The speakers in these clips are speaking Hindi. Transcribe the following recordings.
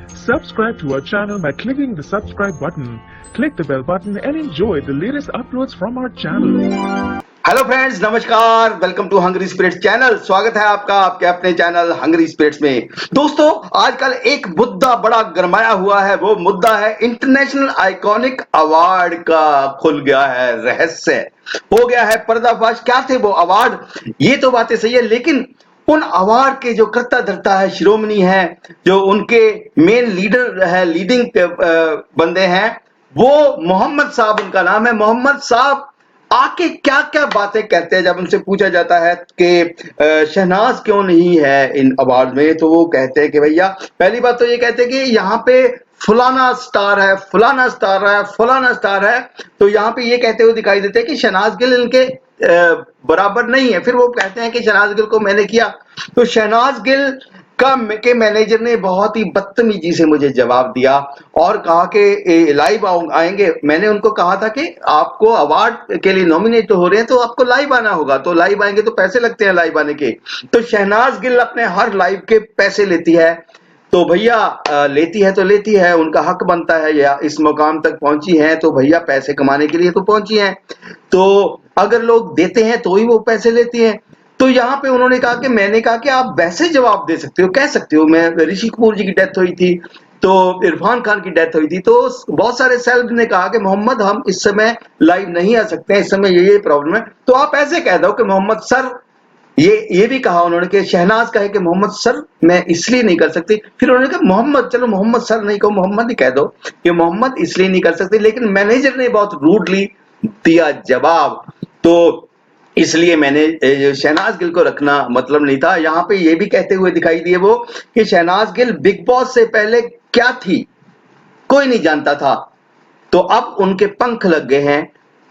Subscribe to our channel by clicking the subscribe button. Click the bell button and enjoy the latest uploads from our channel. Hello friends, नमस्कार। Welcome to Hungry Spirits channel. स्वागत है आपका आपके अपने चैनल हंग्री स्पिरिट्स में। दोस्तों, आजकल एक मुद्दा बड़ा गरमाया हुआ है। वो मुद्दा है इंटरनेशनल आइकॉनिक अवार्ड का। खुल गया है रहस्य, हो गया है पर्दाफाश। क्या थे वो अवार्ड? ये तो बातें सही है, लेकिन उन अवार्ड के जो कर्ता धर्ता है, शिरोमणि है, जो उनके मेन लीडर है, लीडिंग बंदे हैं, वो मोहम्मद साहब उनका नाम है। मोहम्मद साहब आके क्या क्या बातें कहते हैं। जब उनसे पूछा जाता है कि शहनाज क्यों नहीं है इन अवार्ड में, तो वो कहते हैं कि भैया, पहली बात तो ये कहते हैं कि यहाँ पे फलाना स्टार है, फलाना स्टार है, फलाना स्टार है। तो यहाँ पे ये कहते हुए दिखाई देते हैं कि शहनाज गिल इनके बराबर नहीं है। फिर वो कहते हैं कि शहनाज गिल को मैंने किया। तो शहनाज गिल के मैनेजर ने बहुत ही बदतमीजी से मुझे जवाब दिया और कहा कि लाइव आएंगे। मैंने उनको कहा था कि आपको अवार्ड के लिए नॉमिनेट हो रहे हैं तो आपको लाइव आना होगा, तो लाइव आएंगे तो पैसे लगते हैं लाइव आने के। तो शहनाज गिल अपने हर लाइव के पैसे लेती है। तो भैया लेती है तो लेती है, उनका हक बनता है। या इस मुकाम तक पहुंची है तो भैया पैसे कमाने के लिए तो पहुंची है। तो अगर लोग देते हैं तो ही वो पैसे लेती है। तो यहाँ पे उन्होंने कहा कि मैंने कहा कि आप वैसे जवाब दे सकते हो, कह सकते हो। मैं ऋषि कपूर जी की डेथ हुई थी, तो इरफान खान की डेथ हुई थी, तो बहुत सारे सेल्फ ने कहा कि मोहम्मद हम इस समय लाइव नहीं आ सकते हैं, इस समय ये प्रॉब्लम है। तो आप ऐसे कह दो कि मोहम्मद सर, ये भी कहा उन्होंने कि शहनाज कहे कि मोहम्मद सर मैं इसलिए नहीं कर सकती। फिर उन्होंने कहा मोहम्मद, चलो मोहम्मद सर नहीं कहो, मोहम्मद ही कह दो कि मोहम्मद इसलिए नहीं कर सकते। लेकिन मैनेजर ने बहुत रूडली दिया जवाब, तो इसलिए मैंने शहनाज गिल को रखना मतलब नहीं था। यहाँ पे ये भी कहते हुए दिखाई दिए वो कि शहनाज गिल बिग बॉस से पहले क्या थी कोई नहीं जानता था, तो अब उनके पंख लग गए हैं।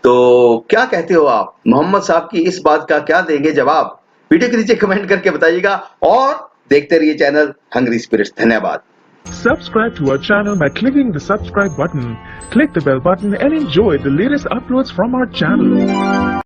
तो क्या कहते हो आप मोहम्मद साहब की इस बात का, क्या देंगे जवाब? वीडियो के नीचे कमेंट करके बताइएगा और देखते रहिए चैनल हंग्री स्पिरिट्स। धन्यवाद। Subscribe to our channel by clicking the subscribe button. Click the bell button and enjoy the latest uploads from our channel.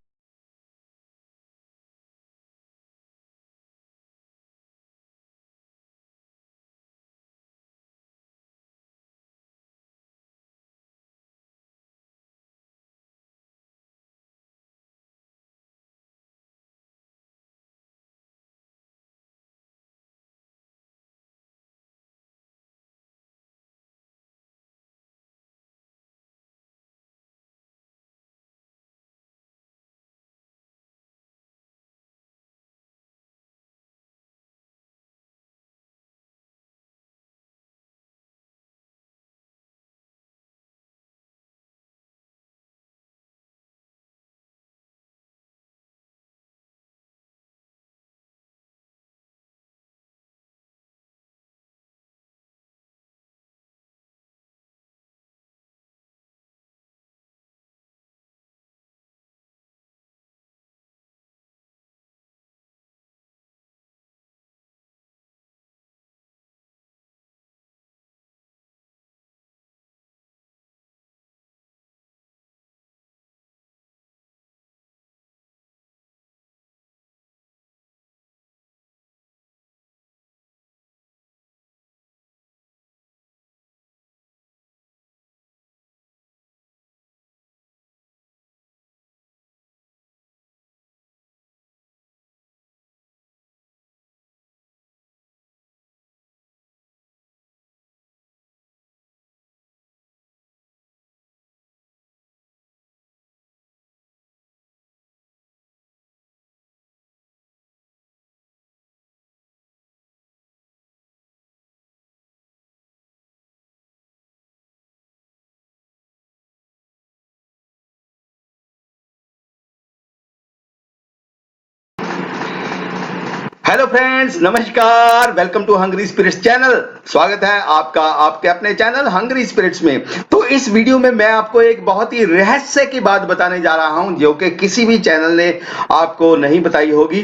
Hello friends, नमस्कार। Welcome to Hungry Spirits channel. स्वागत है आपका आपके अपने चैनल हंग्री स्पिरिट्स में। तो इस वीडियो में मैं आपको एक बहुत ही रहस्य की बात बताने जा रहा हूं, जो कि किसी भी चैनल ने आपको नहीं बताई होगी।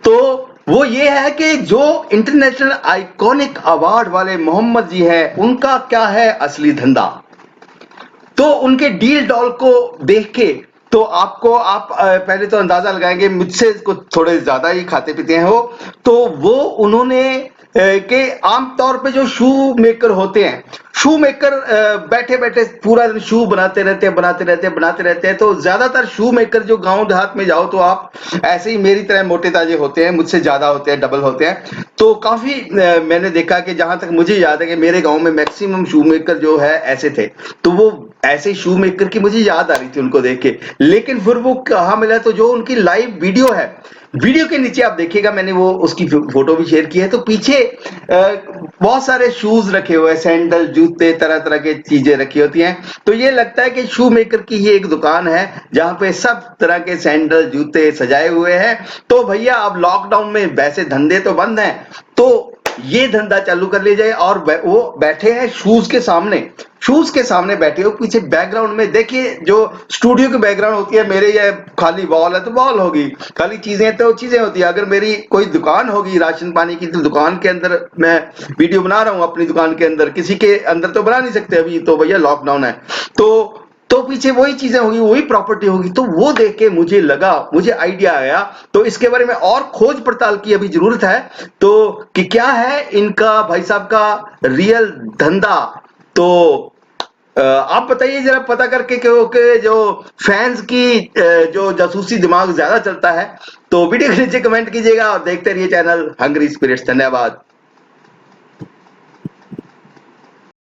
तो वो ये है कि जो इंटरनेशनल आइकॉनिक अवार्ड वाले मोहम्मद जी हैं, उनका क्या है असली धंधा। तो उनके डील डॉल को देख के तो आप पहले तो अंदाजा लगाएंगे, मुझसे कुछ थोड़े ज्यादा ही खाते पीते हैं वो। तो वो उन्होंने कि आमतौर पे जो शू मेकर होते हैं, शू मेकर बैठे बैठे पूरा दिन शू बनाते रहते हैं। तो ज्यादातर शू मेकर जो गांव देहात में जाओ तो आप ऐसे ही मेरी तरह मोटे ताजे होते हैं, मुझसे ज्यादा होते हैं, डबल होते हैं। तो काफी मैंने देखा कि जहां तक मुझे याद है कि मेरे गांव में मैक्सिमम शू मेकर जो है ऐसे थे। तो वो ऐसे शू मेकर की मुझे याद आ रही थी उनको देख के। लेकिन फिर वो कहाँ मिला, तो जो उनकी लाइव वीडियो है, वीडियो के नीचे आप देखिएगा, मैंने वो उसकी फोटो भी शेयर की है। तो पीछे बहुत सारे शूज रखे हुए हैं, सैंडल, जूते, तरह तरह की चीजें रखी होती हैं। तो ये लगता है कि शू मेकर की ये एक दुकान है जहां पे सब तरह के सैंडल, जूते सजाए हुए हैं। तो भैया अब लॉकडाउन में वैसे धंधे तो बंद हैं, तो ये धंधा चालू कर लिया जाए। और वो बैठे हैं शूज के सामने, शूज के सामने बैठे हो। पीछे बैकग्राउंड में देखिए, जो स्टूडियो की बैकग्राउंड होती है, मेरे ये खाली वॉल है तो वॉल होगी, खाली चीजें तो चीजें होती है। अगर मेरी कोई दुकान होगी राशन पानी की, तो दुकान के अंदर मैं वीडियो बना रहा हूं अपनी दुकान के अंदर, किसी के अंदर तो बना नहीं सकते अभी, तो भैया लॉकडाउन है। तो पीछे वही चीजें होगी, वही प्रॉपर्टी होगी। तो वो देख के मुझे लगा, मुझे आइडिया आया, तो इसके बारे में और खोज पड़ताल की अभी जरूरत है। तो कि क्या है इनका, भाई साहब का रियल धंधा। तो आप बताइए जरा पता करके, क्योंकि जो फैंस की जो जासूसी दिमाग ज्यादा चलता है। तो वीडियो के नीचे कमेंट कीजिएगा और देखते रहिए चैनल हंग्री स्पिरिट्स। धन्यवाद।